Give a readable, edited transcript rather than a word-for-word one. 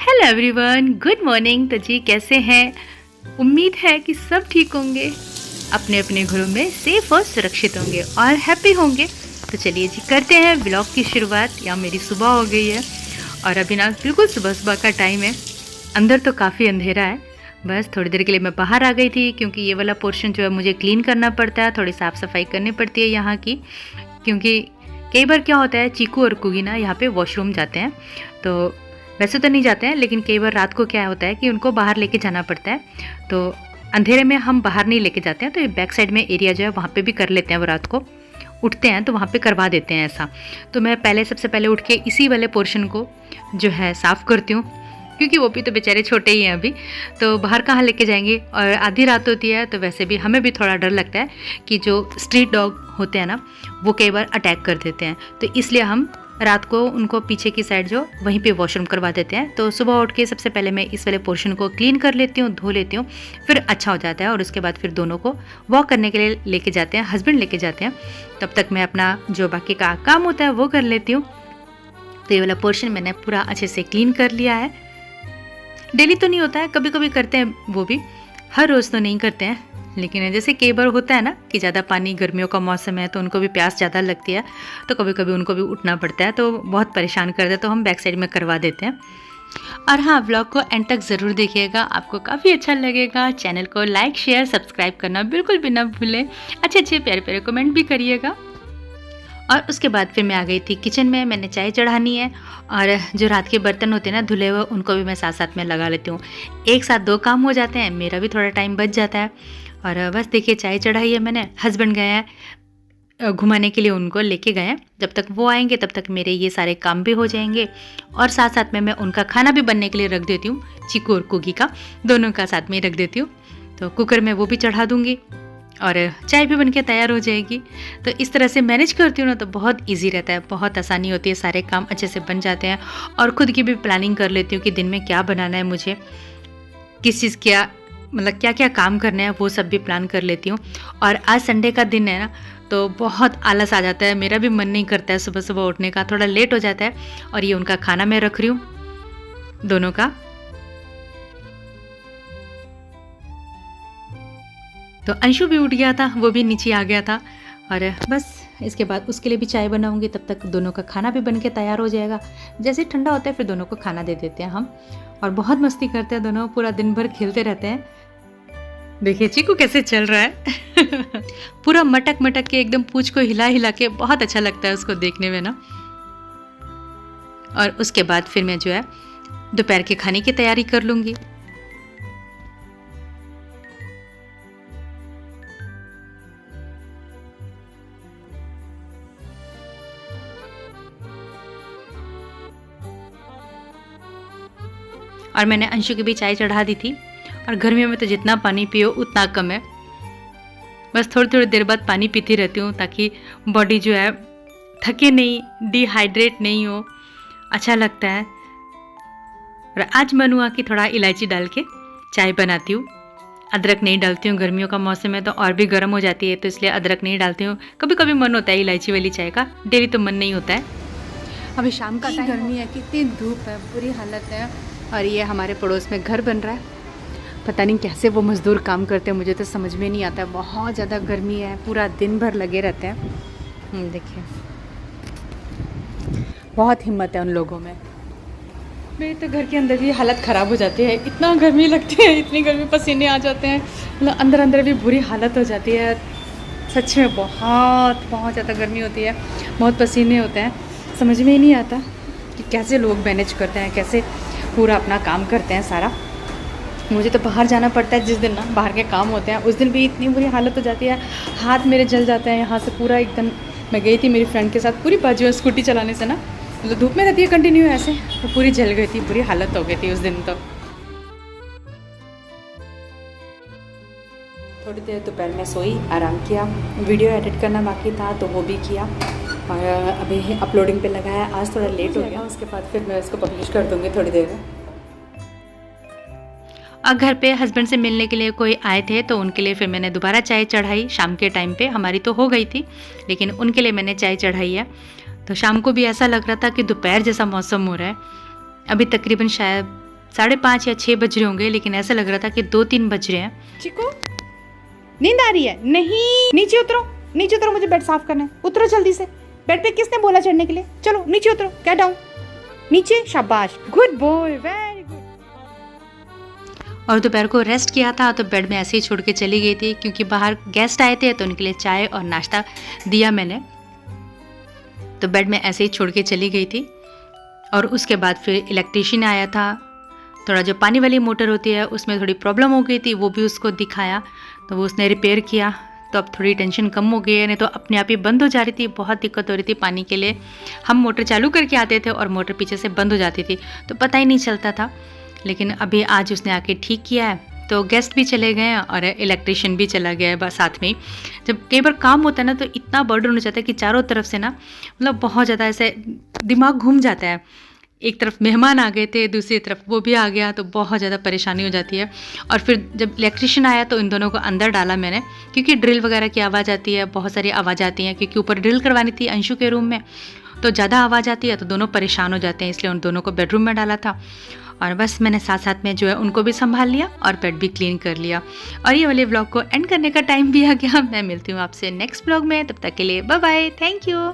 Hello everyone, good morning. तो जी कैसे हैं? उम्मीद है कि सब ठीक होंगे, अपने अपने घरों में सेफ और सुरक्षित होंगे और हैप्पी होंगे। तो चलिए जी करते हैं व्लॉग की शुरुआत। यहाँ मेरी सुबह हो गई है और अभी ना बिल्कुल सुबह सुबह का टाइम है। अंदर तो काफ़ी अंधेरा है। बस थोड़ी देर के लिए मैं बाहर आ गई थी क्योंकि ये वाला पोर्शन जो है मुझे क्लीन करना पड़ता है, थोड़ी साफ़ सफाई करनी पड़ती है यहाँ की। क्योंकि कई बार क्या होता है, चीकू और कुगी ना यहाँ पे वॉशरूम जाते हैं। तो वैसे तो नहीं जाते हैं, लेकिन कई बार रात को क्या होता है कि उनको बाहर लेके जाना पड़ता है। तो अंधेरे में हम बाहर नहीं लेके जाते हैं, तो ये बैक साइड में एरिया जो है वहाँ पे भी कर लेते हैं। वो रात को उठते हैं तो वहाँ पे करवा देते हैं ऐसा। तो मैं सबसे पहले उठ के इसी वाले पोर्शन को जो है साफ़ करती हूँ, क्योंकि वो भी तो बेचारे छोटे ही हैं अभी, तो बाहर कहाँ लेके जाएंगे। और आधी रात होती है तो वैसे भी हमें भी थोड़ा डर लगता है कि जो स्ट्रीट डॉग होते हैं ना, वो कई बार अटैक कर देते हैं। तो इसलिए हम रात को उनको पीछे की साइड जो वहीं पे वॉशरूम करवा देते हैं। तो सुबह उठ के सबसे पहले मैं इस वाले पोर्शन को क्लीन कर लेती हूँ, धो लेती हूँ, फिर अच्छा हो जाता है। और उसके बाद फिर दोनों को वॉक करने के लिए लेके जाते हैं, हस्बैंड लेके जाते हैं। तब तक मैं अपना जो बाकी का काम होता है वो कर लेती हूँ। तो ये वाला पोर्शन मैंने पूरा अच्छे से क्लीन कर लिया है। डेली तो नहीं होता है, कभी कभी करते हैं, वो भी हर रोज़ तो नहीं करते हैं। लेकिन जैसे कई बार होता है ना कि ज़्यादा पानी, गर्मियों का मौसम है तो उनको भी प्यास ज़्यादा लगती है, तो कभी कभी उनको भी उठना पड़ता है, तो बहुत परेशान करते हैं, तो हम बैक साइड में करवा देते हैं। और हाँ, व्लॉग को एंड तक ज़रूर देखिएगा, आपको काफ़ी अच्छा लगेगा। चैनल को लाइक शेयर सब्सक्राइब करना बिल्कुल भी ना भूलें। अच्छे अच्छे प्यारे प्यारे कमेंट भी करिएगा। और उसके बाद फिर मैं आ गई थी किचन में, मैंने चाय चढ़ानी है। और जो रात के बर्तन होते हैं ना धुले हुए, उनको भी मैं साथ साथ में लगा लेती हूँ। एक साथ दो काम हो जाते हैं, मेरा भी थोड़ा टाइम बच जाता है। और बस देखिए चाय चढ़ाई है मैंने, हस्बैंड गए हैं घुमाने के लिए, उनको लेके गए हैं। जब तक वो आएंगे तब तक मेरे ये सारे काम भी हो जाएंगे। और साथ साथ में मैं उनका खाना भी बनने के लिए रख देती हूँ, चीकू और कुगी का, दोनों का साथ में ही रख देती हूँ। तो कुकर में वो भी चढ़ा दूँगी और चाय भी बनके तैयार हो जाएगी। तो इस तरह से मैनेज करती हूँ ना, तो बहुत इजी रहता है, बहुत आसानी होती है, सारे काम अच्छे से बन जाते हैं। और ख़ुद की भी प्लानिंग कर लेती हूँ कि दिन में क्या बनाना है मुझे, किस चीज़ क्या मतलब क्या क्या काम करना है, वो सब भी प्लान कर लेती हूँ। और आज संडे का दिन है ना, तो बहुत आलस आ जाता है, मेरा भी मन नहीं करता है सुबह सुबह उठने का, थोड़ा लेट हो जाता है। और ये उनका खाना मैं रख रही हूँ दोनों का। तो अंशु भी उठ गया था, वो भी नीचे आ गया था। और बस इसके बाद उसके लिए भी चाय बनाऊंगी, तब तक दोनों का खाना भी बन के तैयार हो जाएगा। जैसे ठंडा होता है फिर दोनों को खाना दे देते हैं हम। और बहुत मस्ती करते हैं दोनों, पूरा दिन भर खेलते रहते हैं। देखिए चीकू कैसे चल रहा है पूरा मटक मटक के, एकदम पूंछ को हिला हिला के, बहुत अच्छा लगता है उसको देखने में ना। और उसके बाद फिर मैं जो है दोपहर के खाने की तैयारी कर लूँगी। और मैंने अंशु की भी चाय चढ़ा दी थी। और गर्मियों में तो जितना पानी पियो उतना कम है, बस थोड़ी थोड़ी देर बाद पानी पीती रहती हूँ, ताकि बॉडी जो है थके नहीं, डिहाइड्रेट नहीं हो, अच्छा लगता है। और आज मन हुआ कि थोड़ा इलायची डाल के चाय बनाती हूँ। अदरक नहीं डालती हूँ, गर्मियों का मौसम है तो और भी गर्म हो जाती है, तो इसलिए अदरक नहीं डालती हूँ। कभी कभी मन होता है इलायची वाली चाय का, डेली तो मन नहीं होता है। अभी शाम का टाइम, गर्मी है, कितनी धूप है, बुरी हालत है। और ये हमारे पड़ोस में घर बन रहा है, पता नहीं कैसे वो मज़दूर काम करते हैं, मुझे तो समझ में नहीं आता है। बहुत ज़्यादा गर्मी है, पूरा दिन भर लगे रहते हैं। देखिए बहुत हिम्मत है उन लोगों में। मेरे तो घर के अंदर भी हालत ख़राब हो जाती है, इतना गर्मी लगती है, इतनी गर्मी, पसीने आ जाते हैं, मतलब अंदर अंदर भी बुरी हालत हो जाती है। सच में बहुत बहुत ज़्यादा गर्मी होती है, बहुत पसीने होते हैं। समझ में ही नहीं आता कि कैसे लोग मैनेज करते हैं, कैसे पूरा अपना काम करते हैं सारा। मुझे तो बाहर जाना पड़ता है, जिस दिन ना बाहर के काम होते हैं उस दिन भी इतनी बुरी हालत हो जाती है, हाथ मेरे जल जाते हैं यहाँ से पूरा एकदम। मैं गई थी मेरी फ्रेंड के साथ, पूरी बाजू स्कूटी चलाने से ना, मतलब धूप में रहती है कंटिन्यू ऐसे, तो पूरी जल गई थी, बुरी हालत हो गई थी उस दिन। तो थोड़ी देर दोपहर में सोई, आराम किया, वीडियो एडिट करना बाकी था तो वो भी किया। और अभी अपलोडिंग पे लगा है, आज थोड़ा लेट हो गया, उसके बाद फिर मैं उसको पब्लिश कर दूँगी थोड़ी देर में। और घर पे हस्बैंड से मिलने के लिए कोई आए थे, तो उनके लिए फिर मैंने दोबारा चाय चढ़ाई शाम के टाइम पे। हमारी तो हो गई थी, लेकिन उनके लिए मैंने चाय चढ़ाई है। तो शाम को भी ऐसा लग रहा था कि दोपहर जैसा मौसम हो रहा है। अभी तकरीबन शायद 5:30 या 6 बज रहे होंगे, लेकिन ऐसा लग रहा था कि 2-3 बज रहे हैं। चिको नींद आ रही है? नहीं, नीचे उतरो, नीचे उतरो, मुझे बेड साफ करना है। उतरो जल्दी से। बेड पे किसने बोला चढ़ने के लिए? चलो नीचे उतरो, गेट डाउन, नीचे। शाबाश, गुड बॉय, वेरी गुड। और दोपहर को रेस्ट किया था तो बेड में ऐसे ही छोड़ के चली गई थी, क्योंकि बाहर गेस्ट आए थे तो उनके लिए चाय और नाश्ता दिया मैंने, तो बेड में ऐसे ही छोड़ के चली गई थी। और उसके बाद फिर इलेक्ट्रीशियन आया था, थोड़ा जो पानी वाली मोटर होती है उसमें थोड़ी प्रॉब्लम हो गई थी, वो भी उसको दिखाया, तो वो उसने रिपेयर किया, तो अब थोड़ी टेंशन कम हो गई है, नहीं तो अपने आप ही बंद हो जा रही थी, बहुत दिक्कत हो रही थी पानी के लिए। हम मोटर चालू करके आते थे और मोटर पीछे से बंद हो जाती थी, तो पता ही नहीं चलता था। लेकिन अभी आज उसने आके ठीक किया है, तो गेस्ट भी चले गए हैं और इलेक्ट्रीशियन भी चला गया है बस साथ में ही। जब कई बार काम होता है ना, तो इतना बर्डन हो जाता है कि चारों तरफ से ना, मतलब बहुत ज़्यादा ऐसे दिमाग घूम जाता है। एक तरफ मेहमान आ गए थे, दूसरी तरफ वो भी आ गया, तो बहुत ज़्यादा परेशानी हो जाती है। और फिर जब इलेक्ट्रीशियन आया तो इन दोनों को अंदर डाला मैंने, क्योंकि ड्रिल वगैरह की आवाज़ आती है, बहुत सारी आवाज़ आती हैं, क्योंकि ऊपर ड्रिल करवानी थी अंशु के रूम में, तो ज़्यादा आवाज़ आती है तो दोनों परेशान हो जाते हैं, इसलिए उन दोनों को बेडरूम में डाला था। और बस मैंने साथ साथ में जो है उनको भी संभाल लिया और बेड भी क्लीन कर लिया। और ये वाले व्लॉग को एंड करने का टाइम भी आ गया। मैं मिलती हूँ आपसे नेक्स्ट व्लॉग में, तब तक के लिए बाय बाय, थैंक यू।